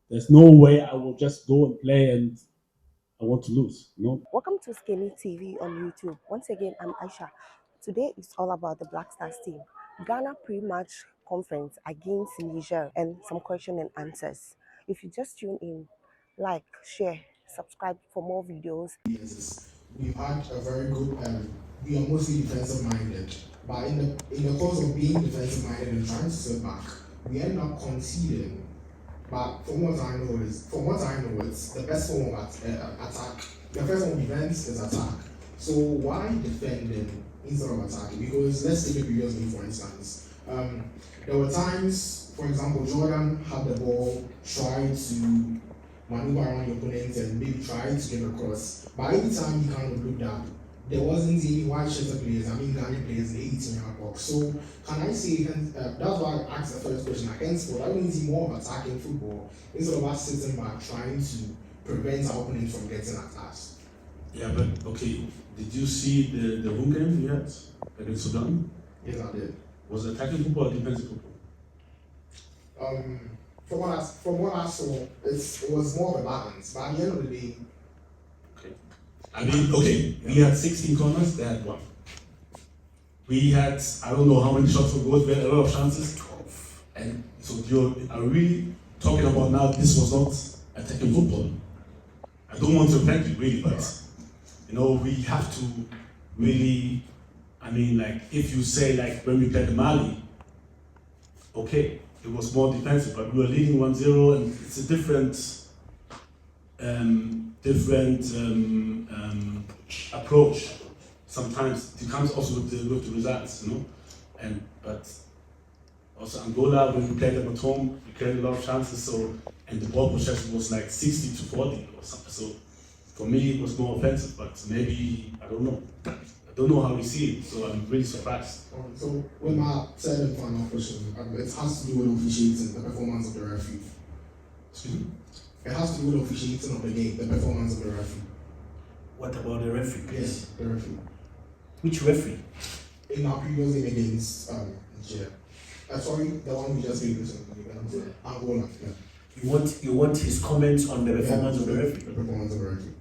There's no way I will just go and play and I want to lose. Welcome to Skinny TV on YouTube. Once again, I'm Aisha. Today is all about the Black Stars team. Ghana pre-match conference against Niger and some question and answers. If you just tune in, like, share, subscribe for more videos. Is we've had a very good, we are mostly defensive minded, but in the course of being defensive minded and trying to sit back, we end up conceding. But from what I know, it's the best form of attack. The first form of defense is attack. So why defending instead of attacking? Because let's take the previous game for instance. There were times, for example, Jordan had the ball, tried to maneuver around the opponent and maybe try to get across. But anytime he kind of looked up, there wasn't any white shirted players, Ghanaian players in the 18-yard box. So can I say, that's why I asked the first question, henceforth, I don't see more of attacking football instead of us sitting back trying to prevent our opponent from getting at us. Yeah, but okay, did you see the home game we had against Sudan? Yes, I did. Was it attacking football or defensive football? From what I saw, it was more of a balance. But at the end of the day, okay. I mean, okay, we had 16 corners, they had one. We had, I don't know how many shots on goal, we had a lot of chances. 12. And so are we really talking about now this was not attacking football? I don't want to offend you really, but we have to really, if you say like when we played Mali, okay, it was more defensive, but we were leading 1-0, and it's a different approach. Sometimes it comes also with the results, but also Angola, when we played them at home, we created a lot of chances, and the ball possession was like 60-40 or something. So for me, it was more offensive, but maybe, I don't know. I don't know how we see it, so I'm really surprised. So when my third and final question, it has to do with officiating, the performance of the referee. Excuse me? It has to do with officiating of the game, the performance of the referee. What about the referee, please? Yes, the referee. Which referee? In our previous game against Niger. Sorry, the one we just played recently, Angola. Yeah. You want his comments on the performance of the referee? The performance of the referee.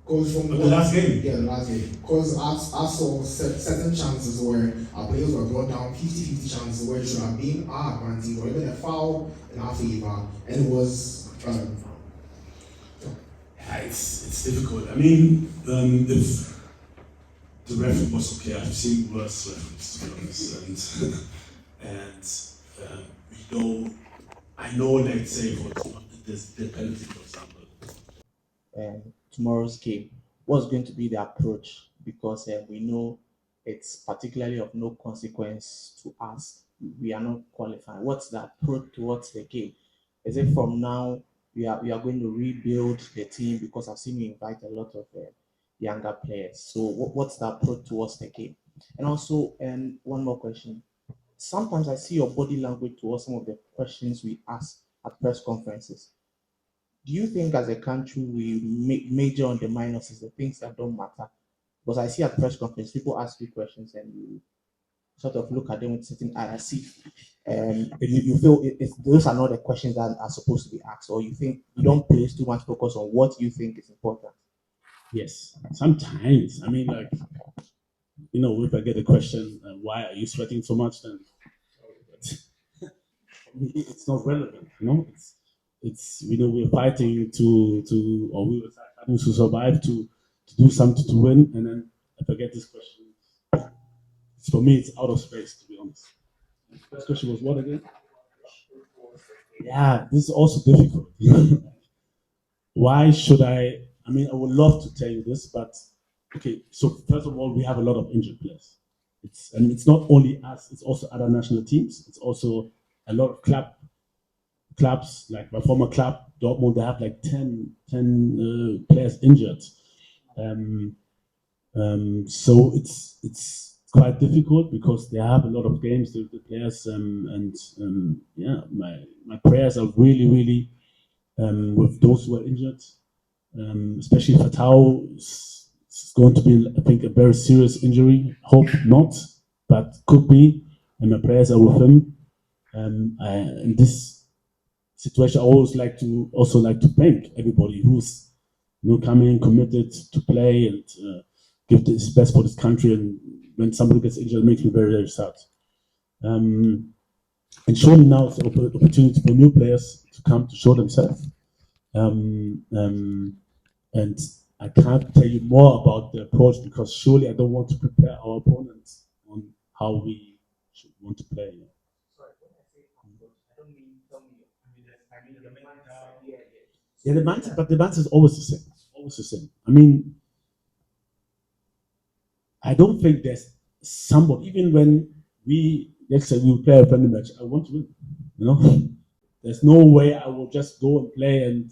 Because from the last game? Yeah, the last game. Because I saw certain chances where our players were brought down, 50-50 chances where it should have been our advantage or even a foul in our favor, and it was. Yeah, it's difficult. I mean, if the referee was okay, I've seen worse referees, to be honest, and I know, let's say for the penalty, for example. Tomorrow's game, what's going to be the approach? Because we know it's particularly of no consequence to us. We are not qualifying. What's the approach towards the game? Is it from now we are going to rebuild the team? Because I've seen you invite a lot of younger players. So what's the approach towards the game? And also, one more question. Sometimes I see your body language towards some of the questions we ask at press conferences. Do you think as a country we major on the minuses, the things that don't matter? Because I see at press conference, people ask you questions and you sort of look at them with certain eye. I see, you feel those are not the questions that are supposed to be asked, or you think you don't place too much focus on what you think is important. Yes, sometimes. I mean, if I get a question, why are you sweating so much? Then it's not relevant. It's we're fighting or we were fighting to survive to do something to win, and then if I get this question, for me it's out of space, to be honest. The first question was what again? Yeah, this is also difficult. Why should I I would love to tell you this, but okay, so first of all, we have a lot of injured players. It's not only us, it's also other national teams. It's also a lot of clubs, like my former club, Dortmund, they have like 10 players injured. So it's quite difficult because they have a lot of games, the players, yeah, my prayers are really, really with those who are injured, especially Fatau. It's going to be, I think, a very serious injury. Hope not, but could be. And my prayers are with him. And this situation, I always like to thank everybody who's coming committed to play and give his best for this country. And when somebody gets injured, it makes me very, very sad. And surely now it's an opportunity for new players to come to show themselves. And I can't tell you more about the approach because surely I don't want to prepare our opponents on how we should want to play. Sorry, when I say approach, I don't mean tell me. I mean the mindset. Yeah, the mindset, but the mindset is always the same. Always the same. I mean, I don't think there's somebody, even when let's say we play a friendly match, I want to win. There's no way I will just go and play and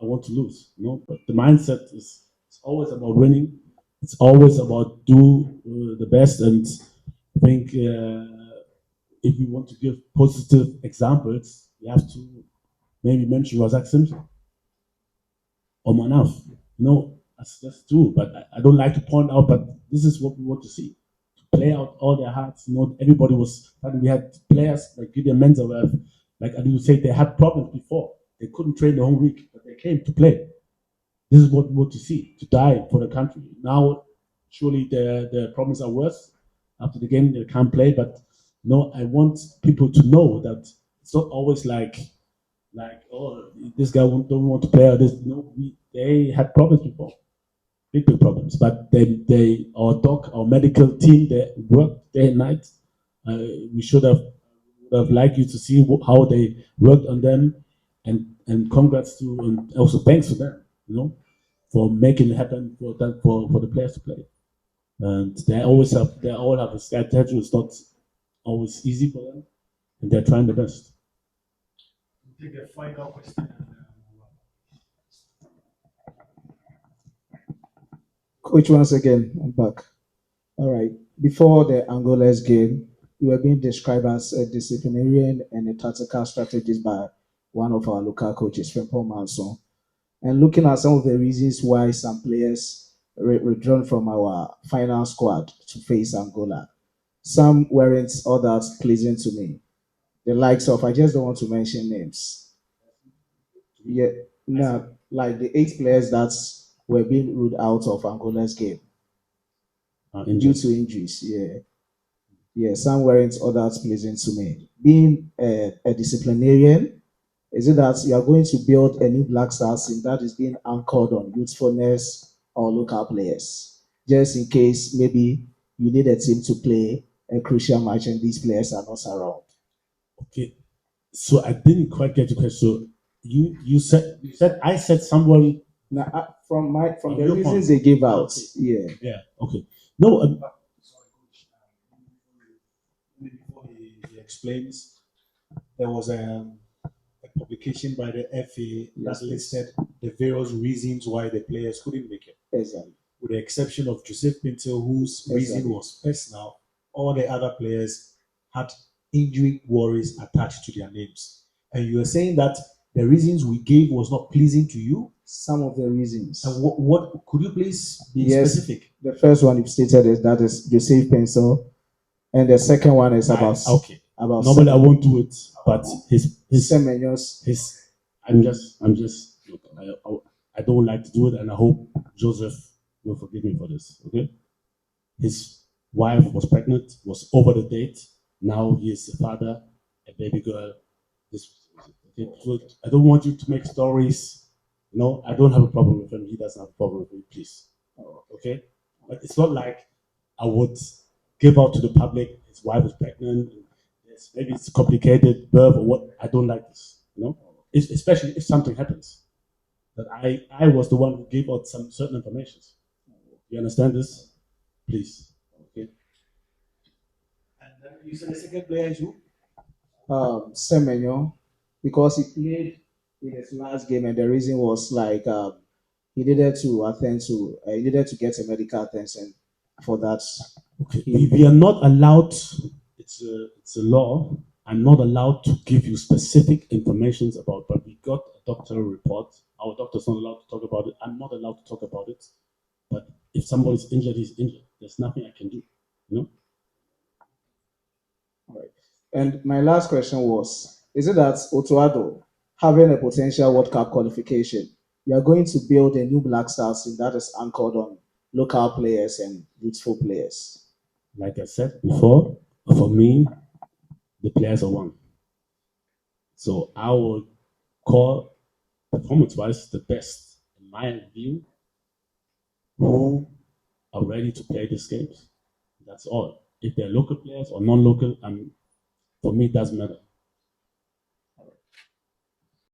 I want to lose. But the mindset is it's always about winning. It's always about do the best. And I think if you want to give positive examples, you have to maybe mention Razak Simpson or Manaf. That's true. But I don't like to point out, but this is what we want to see. To play out all their hearts. Everybody was, we had players like Gideon Menzel, like I did say, they had problems before. They couldn't train the whole week, but they came to play. This is what we want to see, to die for the country. Now, surely the problems are worse. After the game, they can't play, but I want people to know that it's not always like oh, this guy don't want to play or this. They had problems before, big problems. But our medical team, they worked day and night. We should have liked you to see how they worked on them, and congrats to and also thanks to them, for making it happen for the players to play. And they all have a schedule. It's not always easy for them, and they're trying their best. Take a final question. Coach, once again, I'm back. All right. Before the Angola's game, you were being described as a disciplinarian and a tactical strategist by one of our local coaches, Frimpong Manson. And looking at some of the reasons why some players withdrawn from our final squad to face Angola, some weren't all that pleasing to me. The likes of, I just don't want to mention names. Yeah, no, like the 8 players that were being ruled out of Angola's game due to injuries. Yeah, some weren't all that pleasing to me. Being a disciplinarian, is it that you are going to build a new Black Stars team that is being anchored on youthfulness or local players, just in case maybe you need a team to play a crucial match and these players are not around? Okay, so I didn't quite get your question. So you said I said someone. Now, from the your reasons point. they gave out, Okay. Yeah. Okay. No. Sorry, coach. Before he explains, there was a publication by the FA that listed the various reasons why the players couldn't make it. exactly. With the exception of Joseph Pinto, whose reason was personal, all the other players had injury worries attached to their names. And you were saying that the reasons we gave was not pleasing to you. Some of the reasons. And what could you please be Yes. specific? The first one you've stated is that is Joseph Pencil, and the second one is about Normally I won't do it, but his Semenyo's. I'm just look, I don't like to do it, and I hope Joseph will forgive me for this. Okay, his wife was pregnant, was over the date. Now he is a father, a baby girl. Okay, so I don't want you to make stories. I don't have a problem with him. He doesn't have a problem with me. Please, okay. But it's not like I would give out to the public his wife is pregnant. Maybe it's complicated birth or what. I don't like this. Especially if something happens that I was the one who gave out some certain information. You understand this? Please. Okay. And then you said the second player is who? Semenyo, because he played in his last game, and the reason was like he needed to get a medical attention for that. Okay. We are not allowed. It's a law. I'm not allowed to give you specific information about. But we got a doctor report. Our doctor's not allowed to talk about it. I'm not allowed to talk about it. But if somebody's injured, he's injured. There's nothing I can do. All right. And my last question was: is it that Otto Addo having a potential World Cup qualification, you are going to build a new Black Stars team that is anchored on local players and youthful players. Like I said before, for me, the players are one. So I would call performance-wise the best, in my view, who are ready to play these games. That's all. If they're local players or non-local, for me, it doesn't matter.